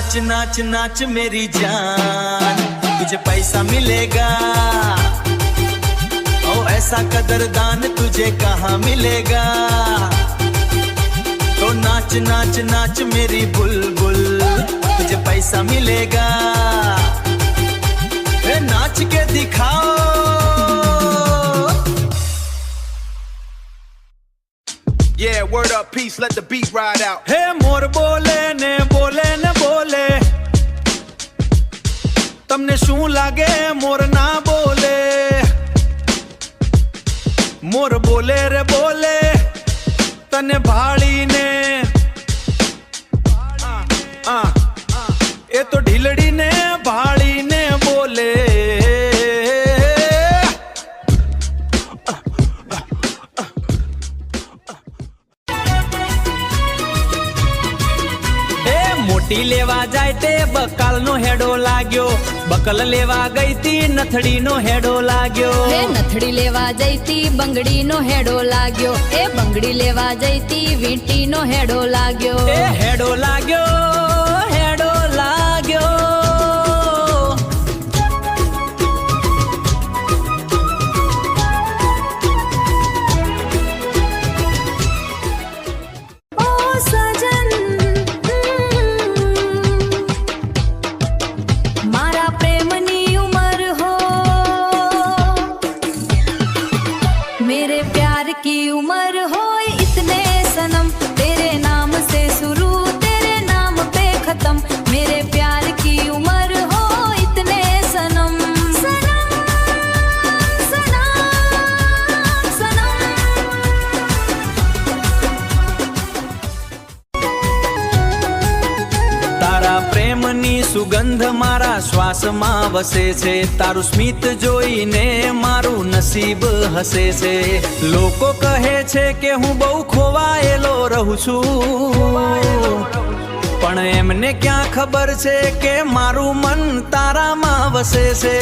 नाच नाच नाच मेरी जान, तुझे पैसा मिलेगा। ओ ऐसा कदरदान तुझे कहाँ मिलेगा। तो नाच नाच नाच मेरी बुलबुल, तुझे पैसा मिलेगा। नाच के दिखाओ। Yeah, word up, peace, let the beat ride out. हे मोर बोले ने बोले ने बोले, तमने શું લાગે મોર ના બોલે। મોર બોલે રે બોલે તને ભાળીને, એ તો ઢીલડીને ભાળીને બોલે। મોટી લેવા જાય તે બકાલ નો હેડો લાગ્યો, બકલ લેવા ગઈ તી નથડી નો હેડો લાગ્યો। એ નથડી લેવા જઈતી બંગડી નો હેડો લાગ્યો, એ બંગડી લેવા જઈતી વીંટી નો હેડો લાગ્યો। એ હેડો લાગ્યો હેડો લાગ્યો। સુગંધ મારા શ્વાસમાં વસે છે, તારું સ્મિત જોઈને મારું નસીબ હસે છે। લોકો કહે છે કે હું બહુ ખોવાયેલો રહું છું, પણ એમને ક્યાં ખબર છે કે મારું મન તારામાં વસે છે।